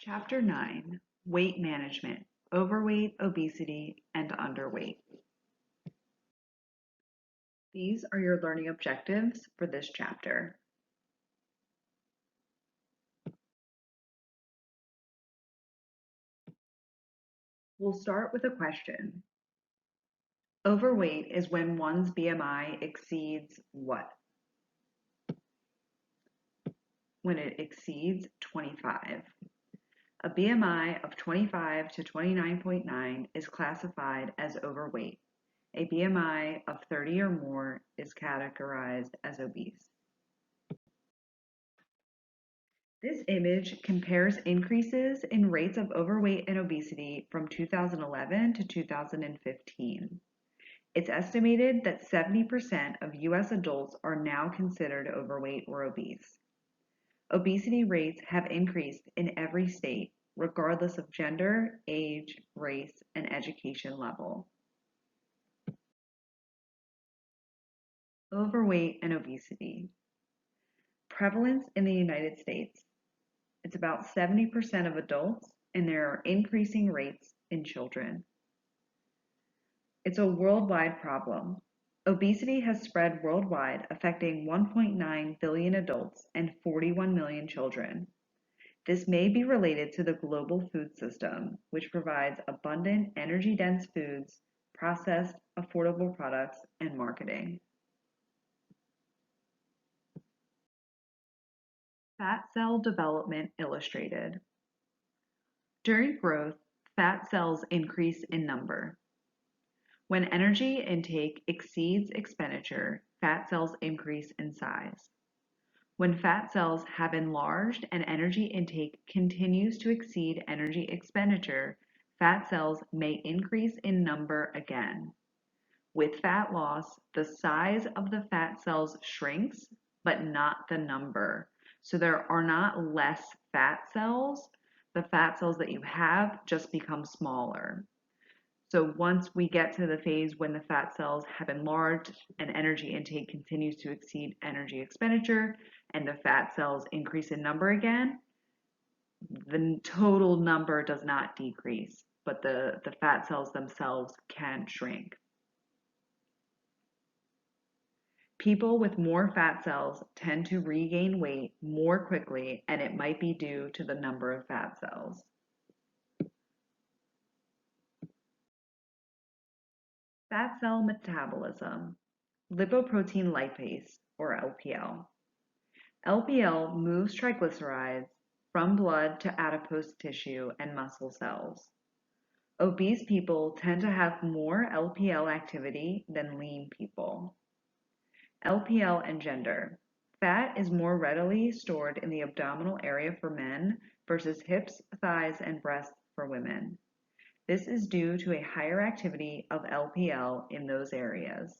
Chapter 9, Weight Management, Overweight, Obesity, and Underweight. These are your learning objectives for this chapter. We'll start with a question. Overweight is when one's BMI exceeds what? When it exceeds 25. A BMI of 25 to 29.9 is classified as overweight. A BMI of 30 or more is categorized as obese. This image compares increases in rates of overweight and obesity from 2011 to 2015. It's estimated that 70% of US adults are now considered overweight or obese. Obesity rates have increased in every state, regardless of gender, age, race, and education level. Overweight and obesity. Prevalence in the United States. It's about 70% of adults, and there are increasing rates in children. It's a worldwide problem. Obesity has spread worldwide, affecting 1.9 billion adults and 41 million children. This may be related to the global food system, which provides abundant, energy-dense foods, processed, affordable products, and marketing. Fat cell development illustrated. During growth, fat cells increase in number. When energy intake exceeds expenditure, fat cells increase in size. When fat cells have enlarged and energy intake continues to exceed energy expenditure, fat cells may increase in number again. With fat loss, the size of the fat cells shrinks, but not the number. So there are not less fat cells. The fat cells that you have just become smaller. So once we get to the phase when the fat cells have enlarged and energy intake continues to exceed energy expenditure and the fat cells increase in number again, the total number does not decrease, but the fat cells themselves can shrink. People with more fat cells tend to regain weight more quickly, and it might be due to the number of fat cells. Fat cell metabolism, lipoprotein lipase, or LPL. LPL moves triglycerides from blood to adipose tissue and muscle cells. Obese people tend to have more LPL activity than lean people. LPL and gender. Fat is more readily stored in the abdominal area for men versus hips, thighs, and breasts for women. This is due to a higher activity of LPL in those areas.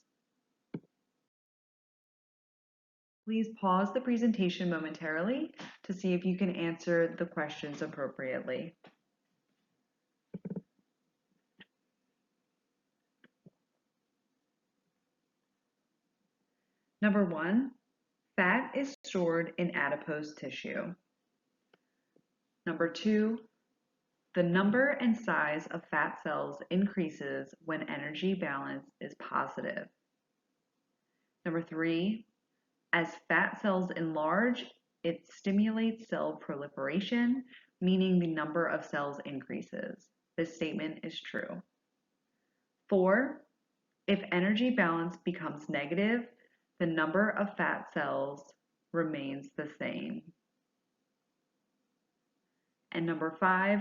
Please pause the presentation momentarily to see if you can answer the questions appropriately. Number 1, fat is stored in adipose tissue. Number 2, the number and size of fat cells increases when energy balance is positive. Number 3, as fat cells enlarge, it stimulates cell proliferation, meaning the number of cells increases. This statement is true. 4, if energy balance becomes negative, the number of fat cells remains the same. And number 5,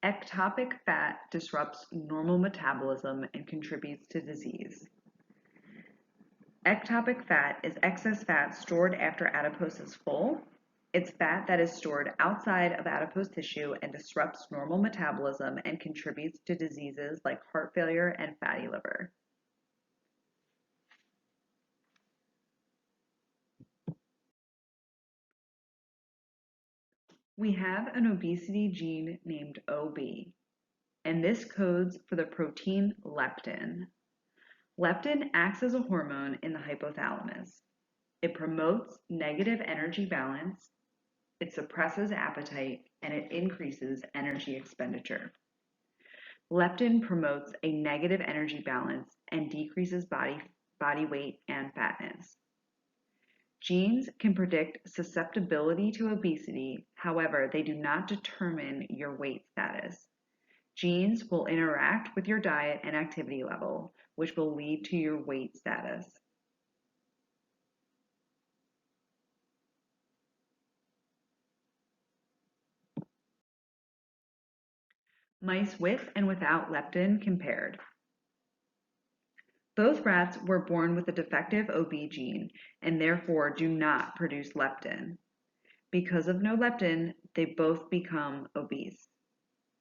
ectopic fat disrupts normal metabolism and contributes to disease. Ectopic fat is excess fat stored after adipose is full. It's fat that is stored outside of adipose tissue and disrupts normal metabolism and contributes to diseases like heart failure and fatty liver. We have an obesity gene named OB, and this codes for the protein leptin. Leptin acts as a hormone in the hypothalamus. It promotes negative energy balance. it suppresses appetite, and it increases energy expenditure. Leptin promotes a negative energy balance and decreases body weight and fatness. Genes can predict susceptibility to obesity, however, they do not determine your weight status. Genes will interact with your diet and activity level, which will lead to your weight status. Mice with and without leptin compared. Both rats were born with a defective OB gene and therefore do not produce leptin. Because of no leptin, they both become obese.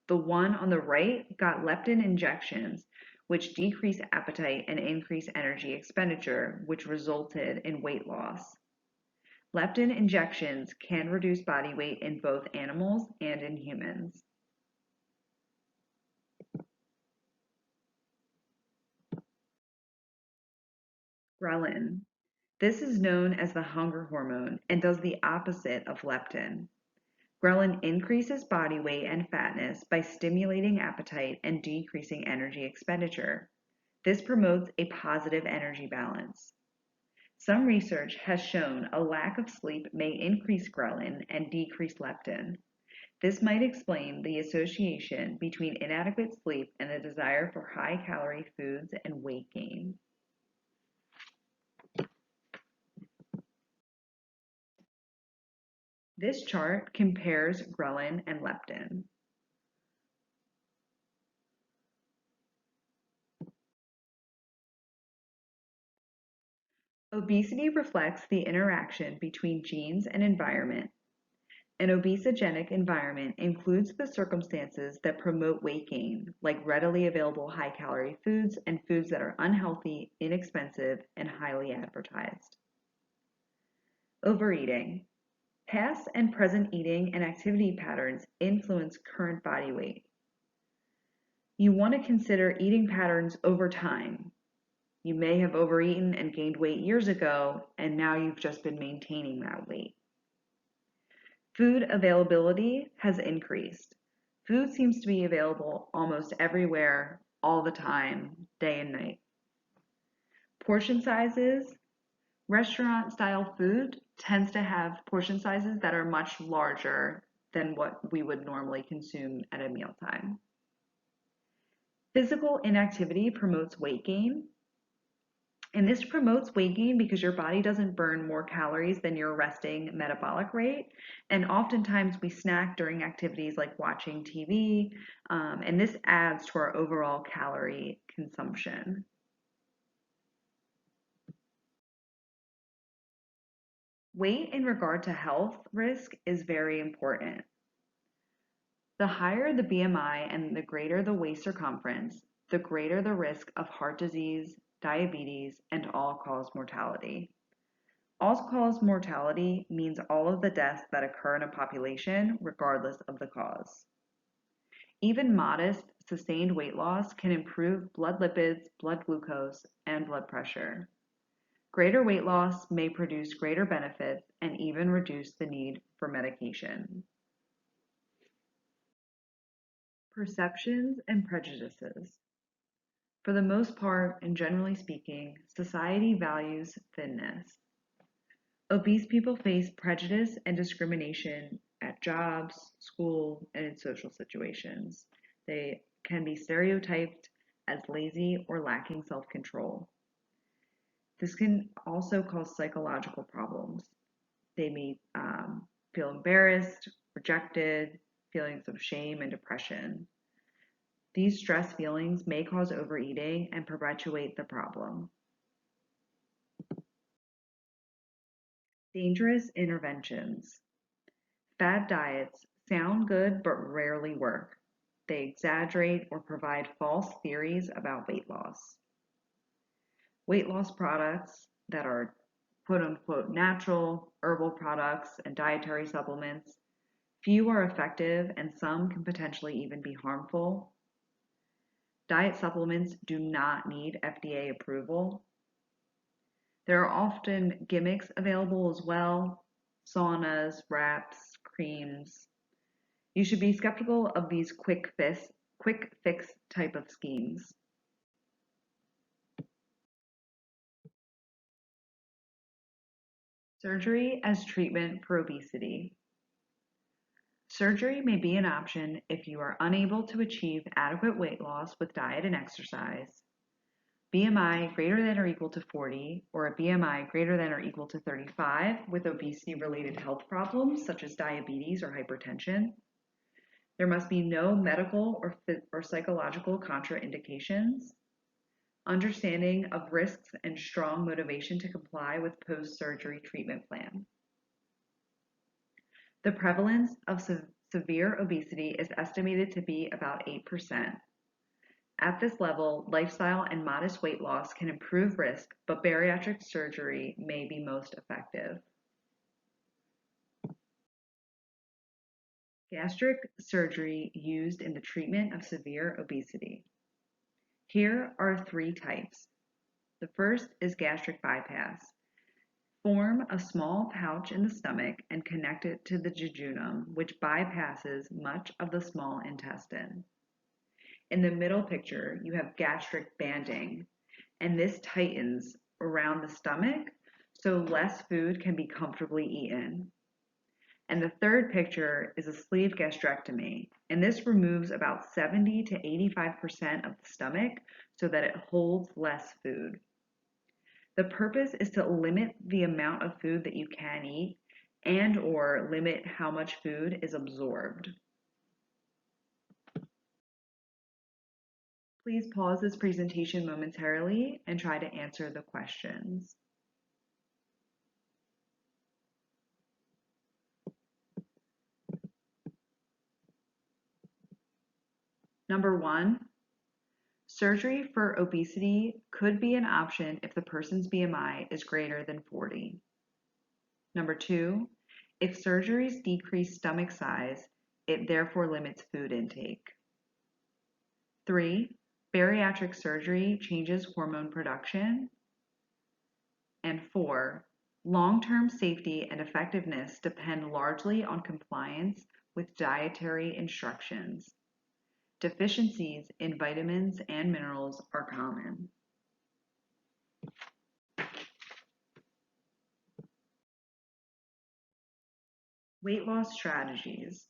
The one on the right got leptin injections, which decrease appetite and increase energy expenditure, which resulted in weight loss. Leptin injections can reduce body weight in both animals and in humans. Ghrelin. This is known as the hunger hormone and does the opposite of leptin. Ghrelin increases body weight and fatness by stimulating appetite and decreasing energy expenditure. This promotes a positive energy balance. Some research has shown a lack of sleep may increase ghrelin and decrease leptin. This might explain the association between inadequate sleep and the desire for high-calorie foods and weight gain. This chart compares ghrelin and leptin. Obesity reflects the interaction between genes and environment. An obesogenic environment includes the circumstances that promote weight gain, like readily available high-calorie foods and foods that are unhealthy, inexpensive, and highly advertised. Overeating. Past and present eating and activity patterns influence current body weight. You want to consider eating patterns over time. You may have overeaten and gained weight years ago, and now you've just been maintaining that weight. Food availability has increased. Food seems to be available almost everywhere, all the time, day and night. Portion sizes. Restaurant style food tends to have portion sizes that are much larger than what we would normally consume at a mealtime. Physical inactivity promotes weight gain. And this promotes weight gain because your body doesn't burn more calories than your resting metabolic rate. And oftentimes we snack during activities like watching TV, and this adds to our overall calorie consumption. Weight in regard to health risk is very important. The higher the BMI and the greater the waist circumference, the greater the risk of heart disease, diabetes, and all-cause mortality. All-cause mortality means all of the deaths that occur in a population, regardless of the cause. Even modest, sustained weight loss can improve blood lipids, blood glucose, and blood pressure. Greater weight loss may produce greater benefits and even reduce the need for medication. Perceptions and prejudices. For the most part, and generally speaking, society values thinness. Obese people face prejudice and discrimination at jobs, school, and in social situations. They can be stereotyped as lazy or lacking self-control. This can also cause psychological problems. They may feel embarrassed, rejected, feelings of shame and depression. These stress feelings may cause overeating and perpetuate the problem. Dangerous interventions. Fad diets sound good but rarely work. They exaggerate or provide false theories about weight loss. Weight loss products that are quote unquote natural, herbal products, and dietary supplements, few are effective and some can potentially even be harmful. Diet supplements do not need FDA approval. There are often gimmicks available as well, saunas, wraps, creams. You should be skeptical of these quick fix type of schemes. Surgery as treatment for obesity. Surgery may be an option if you are unable to achieve adequate weight loss with diet and exercise, BMI greater than or equal to 40, or a BMI greater than or equal to 35 with obesity-related health problems such as diabetes or hypertension. There must be no medical or psychological contraindications. Understanding of risks and strong motivation to comply with post-surgery treatment plan. The prevalence of severe obesity is estimated to be about 8%. At this level, lifestyle and modest weight loss can improve risk, but bariatric surgery may be most effective. Gastric surgery used in the treatment of severe obesity. Here are 3 types. The first is gastric bypass. Form a small pouch in the stomach and connect it to the jejunum, which bypasses much of the small intestine. In the middle picture, you have gastric banding, and this tightens around the stomach so less food can be comfortably eaten. And the third picture is a sleeve gastrectomy, and this removes about 70 to 85% of the stomach so that it holds less food. The purpose is to limit the amount of food that you can eat and/or limit how much food is absorbed. Please pause this presentation momentarily and try to answer the questions. Number 1, surgery for obesity could be an option if the person's BMI is greater than 40. Number 2, if surgeries decrease stomach size, it therefore limits food intake. 3, bariatric surgery changes hormone production. And 4, long-term safety and effectiveness depend largely on compliance with dietary instructions. Deficiencies in vitamins and minerals are common. Weight loss strategies.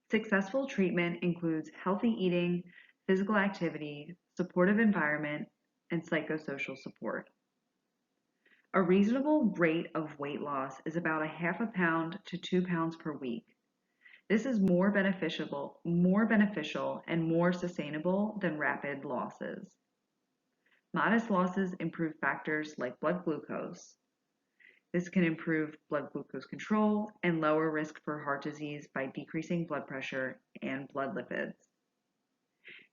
Successful treatment includes healthy eating, physical activity, supportive environment, and psychosocial support. A reasonable rate of weight loss is about a half a pound to 2 pounds per week. This is more beneficial and more sustainable than rapid losses. Modest losses improve factors like blood glucose. This can improve blood glucose control and lower risk for heart disease by decreasing blood pressure and blood lipids.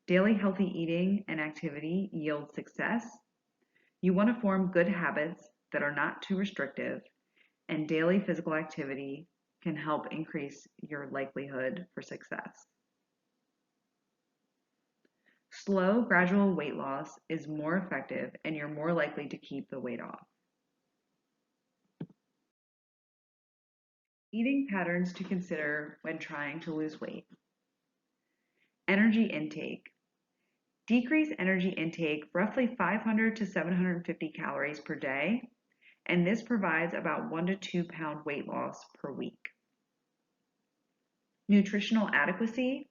Daily healthy eating and activity yield success. You want to form good habits that are not too restrictive, and daily physical activity can help increase your likelihood for success. Slow, gradual weight loss is more effective and you're more likely to keep the weight off. Eating patterns to consider when trying to lose weight. Energy intake. Decrease energy intake roughly 500 to 750 calories per day, and this provides about 1 to 2 pound weight loss per week. Nutritional adequacy.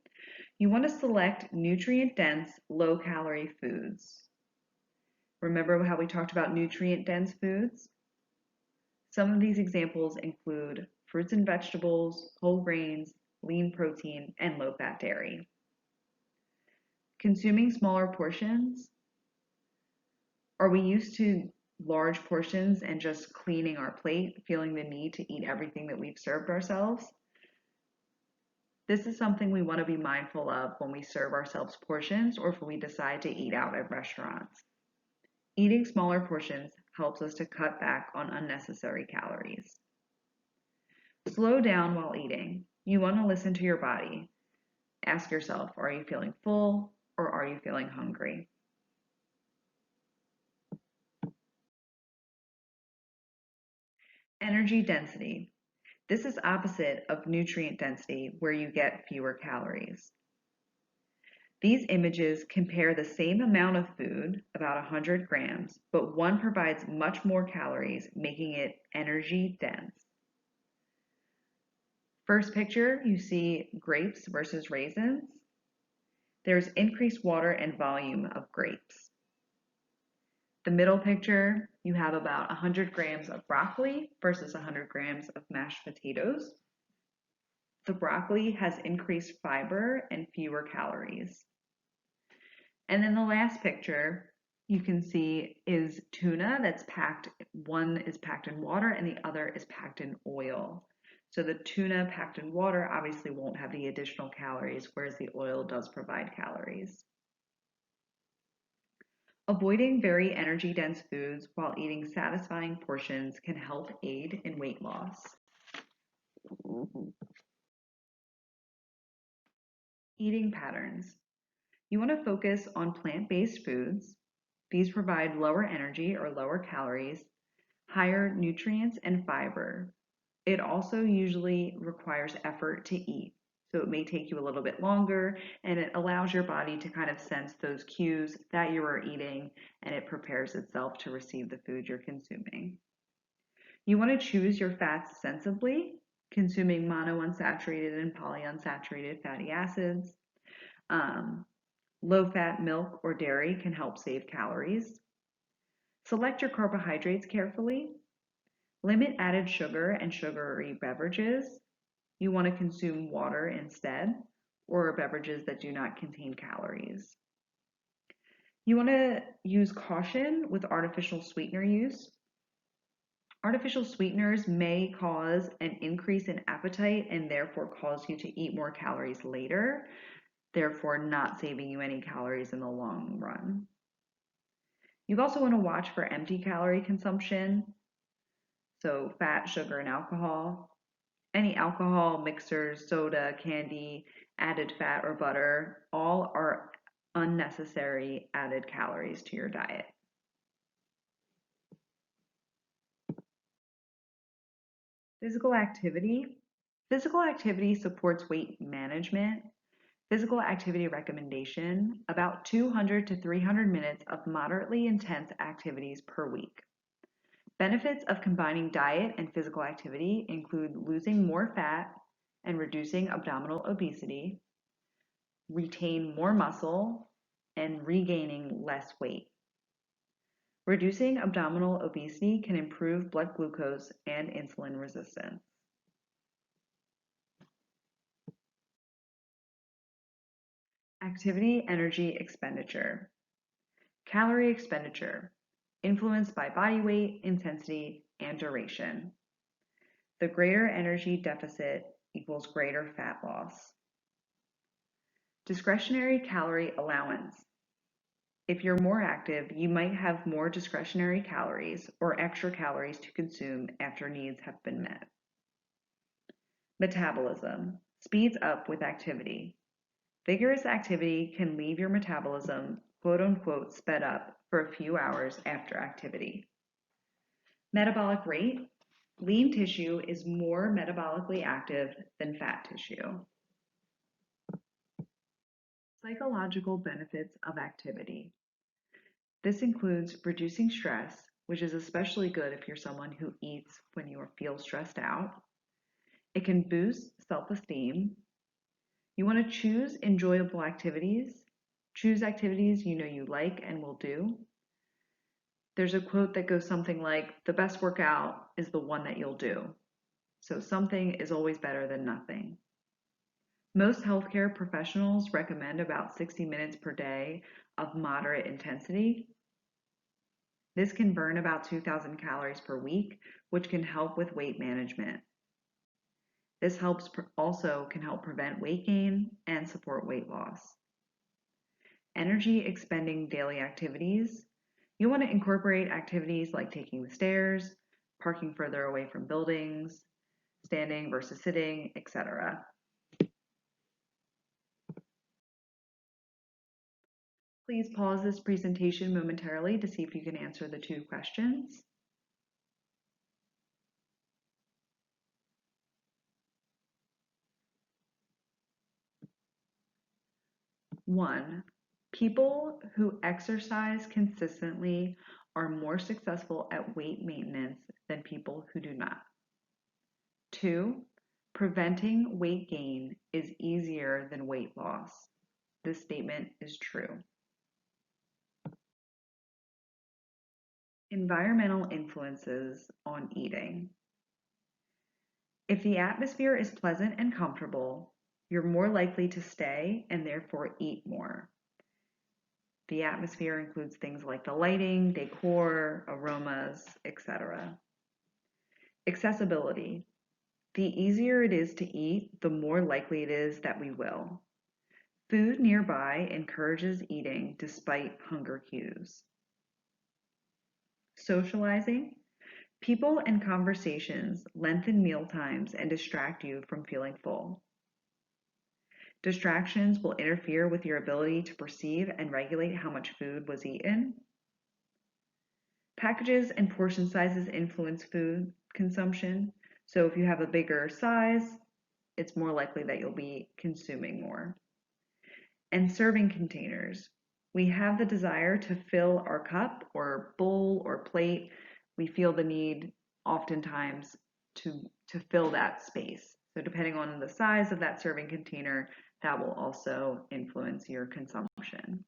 You want to select nutrient-dense, low-calorie foods. Remember how we talked about nutrient-dense foods? Some of these examples include fruits and vegetables, whole grains, lean protein, and low-fat dairy. Consuming smaller portions. Are we used to large portions and just cleaning our plate, feeling the need to eat everything that we've served ourselves? This is something we want to be mindful of when we serve ourselves portions or if we decide to eat out at restaurants. Eating smaller portions helps us to cut back on unnecessary calories. Slow down while eating. You want to listen to your body. Ask yourself, are you feeling full or are you feeling hungry? Energy density. This is opposite of nutrient density, where you get fewer calories. These images compare the same amount of food, about 100 grams, but one provides much more calories, making it energy dense. First picture, you see grapes versus raisins. There's increased water and volume of grapes. The middle picture, you have about 100 grams of broccoli versus 100 grams of mashed potatoes. The broccoli has increased fiber and fewer calories. And then the last picture you can see is tuna that's packed, one is packed in water and the other is packed in oil. So the tuna packed in water obviously won't have the additional calories, whereas the oil does provide calories. Avoiding very energy dense foods while eating satisfying portions can help aid in weight loss. Eating patterns. You want to focus on plant-based foods. These provide lower energy or lower calories, higher nutrients and fiber. It also usually requires effort to eat. So it may take you a little bit longer, and it allows your body to kind of sense those cues that you are eating, and it prepares itself to receive the food you're consuming. You want to choose your fats sensibly, consuming monounsaturated and polyunsaturated fatty acids. Low-fat milk or dairy can help save calories. Select your carbohydrates carefully. Limit added sugar and sugary beverages. You want to consume water instead, or beverages that do not contain calories. You want to use caution with artificial sweetener use. Artificial sweeteners may cause an increase in appetite and therefore cause you to eat more calories later, therefore not saving you any calories in the long run. You also want to watch for empty calorie consumption, so fat, sugar, and alcohol. Any alcohol, mixers, soda, candy, added fat or butter, all are unnecessary added calories to your diet. Physical activity. Physical activity supports weight management. Physical activity recommendation, about 200 to 300 minutes of moderately intense activities per week. Benefits of combining diet and physical activity include losing more fat and reducing abdominal obesity, retain more muscle, and regaining less weight. Reducing abdominal obesity can improve blood glucose and insulin resistance. Activity energy expenditure. Calorie expenditure, influenced by body weight, intensity, and duration. The greater energy deficit equals greater fat loss. Discretionary calorie allowance. If you're more active, you might have more discretionary calories or extra calories to consume after needs have been met. Metabolism speeds up with activity. Vigorous activity can leave your metabolism quote unquote sped up for a few hours after activity. Metabolic rate. Lean tissue is more metabolically active than fat tissue. Psychological benefits of activity. This includes reducing stress, which is especially good if you're someone who eats when you feel stressed out. It can boost self-esteem. You want to choose enjoyable activities. Choose activities you know you like and will do. There's a quote that goes something like, the best workout is the one that you'll do. So something is always better than nothing. Most healthcare professionals recommend about 60 minutes per day of moderate intensity. This can burn about 2,000 calories per week, which can help with weight management. This also can help prevent weight gain and support weight loss. Energy expending daily activities. You want to incorporate activities like taking the stairs, parking further away from buildings, standing versus sitting, etc. Please pause this presentation momentarily to see if you can answer the 2 questions. 1. People who exercise consistently are more successful at weight maintenance than people who do not. 2. Preventing weight gain is easier than weight loss. This statement is true. Environmental influences on eating. If the atmosphere is pleasant and comfortable, you're more likely to stay and therefore eat more. The atmosphere includes things like the lighting, decor, aromas, etc. Accessibility. The easier it is to eat, the more likely it is that we will. Food nearby encourages eating despite hunger cues. Socializing. People and conversations lengthen meal times and distract you from feeling full. Distractions will interfere with your ability to perceive and regulate how much food was eaten. Packages and portion sizes influence food consumption. So if you have a bigger size, it's more likely that you'll be consuming more. And serving containers. We have the desire to fill our cup or bowl or plate. We feel the need oftentimes to fill that space. So depending on the size of that serving container, that will also influence your consumption.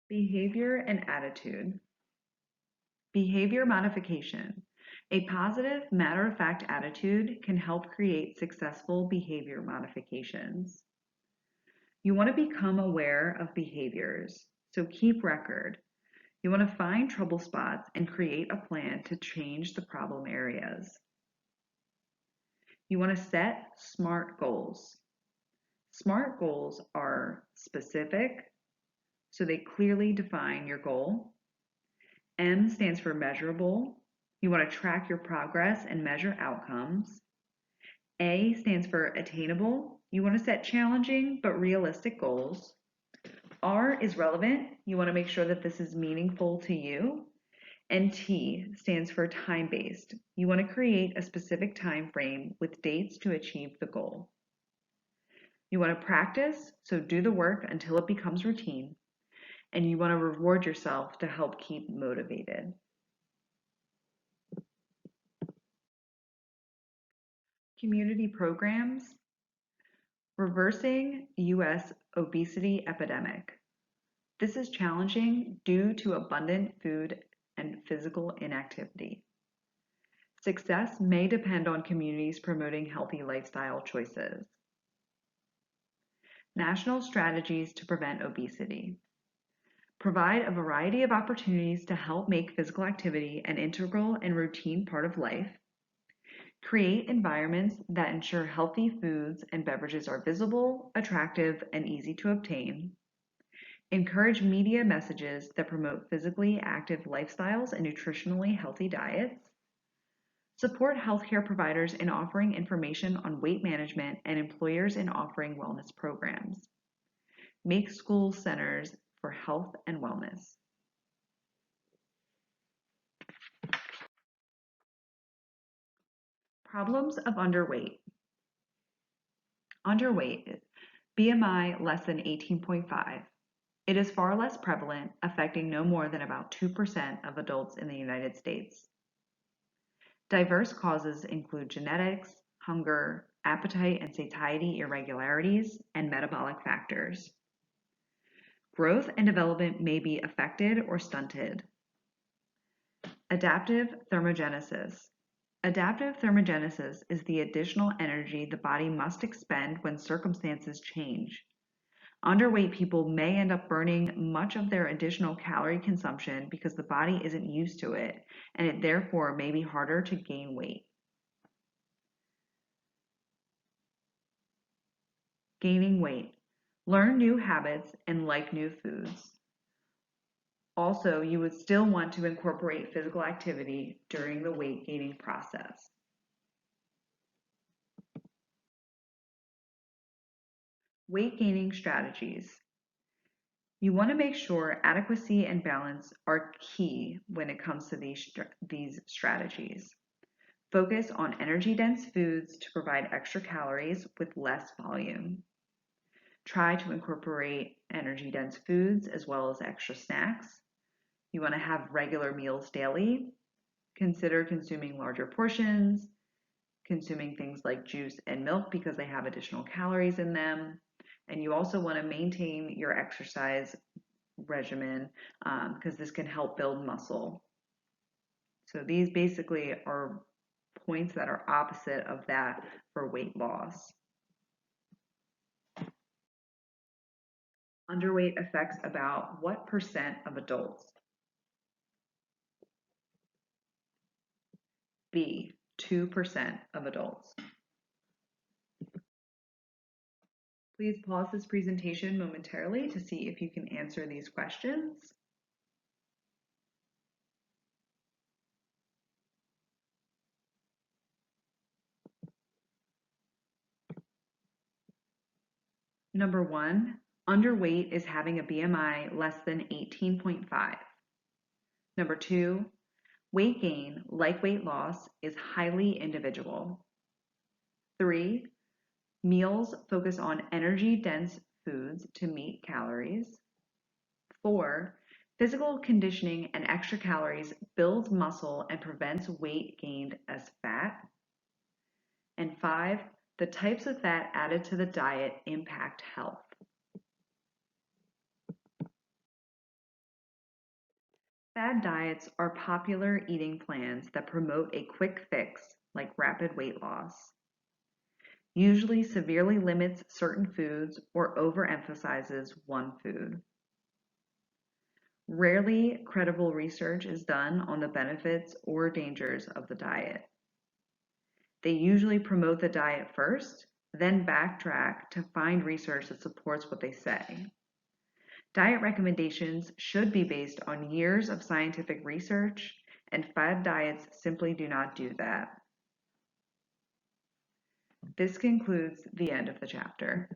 Behavior and attitude. Behavior modification. A positive, matter-of-fact attitude can help create successful behavior modifications. You want to become aware of behaviors, so keep record. You want to find trouble spots and create a plan to change the problem areas. You want to set SMART goals. SMART goals are specific, so they clearly define your goal. M stands for measurable. You want to track your progress and measure outcomes. A stands for attainable. You want to set challenging but realistic goals. R is relevant. You want to make sure that this is meaningful to you. And T stands for time-based. You want to create a specific time frame with dates to achieve the goal. You want to practice, so do the work until it becomes routine. And you want to reward yourself to help keep motivated. Community programs. Reversing U.S. obesity epidemic. This is challenging due to abundant food and physical inactivity. Success may depend on communities promoting healthy lifestyle choices. National strategies to prevent obesity. Provide a variety of opportunities to help make physical activity an integral and routine part of life. Create environments that ensure healthy foods and beverages are visible, attractive, and easy to obtain. Encourage media messages that promote physically active lifestyles and nutritionally healthy diets. Support healthcare providers in offering information on weight management and employers in offering wellness programs. Make school centers for health and wellness. Problems of underweight. Underweight, BMI less than 18.5. It is far less prevalent, affecting no more than about 2% of adults in the United States. Diverse causes include genetics, hunger, appetite and satiety irregularities, and metabolic factors. Growth and development may be affected or stunted. Adaptive thermogenesis. Adaptive thermogenesis is the additional energy the body must expend when circumstances change. Underweight people may end up burning much of their additional calorie consumption because the body isn't used to it, and it therefore may be harder to gain weight. Gaining weight. Learn new habits and like new foods. Also, you would still want to incorporate physical activity during the weight gaining process. Weight gaining strategies. You want to make sure adequacy and balance are key when it comes to these strategies. Focus on energy-dense foods to provide extra calories with less volume. Try to incorporate energy-dense foods as well as extra snacks. You want to have regular meals daily. Consider consuming larger portions, consuming things like juice and milk because they have additional calories in them. And you also want to maintain your exercise regimen because this can help build muscle. So these basically are points that are opposite of that for weight loss. Underweight affects about what percent of adults? B, 2% of adults. Please pause this presentation momentarily to see if you can answer these questions. Number 1, underweight is having a BMI less than 18.5. Number 2, weight gain, like weight loss, is highly individual. 3, meals focus on energy-dense foods to meet calories. 4, physical conditioning and extra calories builds muscle and prevents weight gained as fat. And 5, the types of fat added to the diet impact health. Fad diets are popular eating plans that promote a quick fix, like rapid weight loss. Usually severely limits certain foods or overemphasizes one food. Rarely credible research is done on the benefits or dangers of the diet. They usually promote the diet first, then backtrack to find research that supports what they say. Diet recommendations should be based on years of scientific research, and fad diets simply do not do that. This concludes the end of the chapter.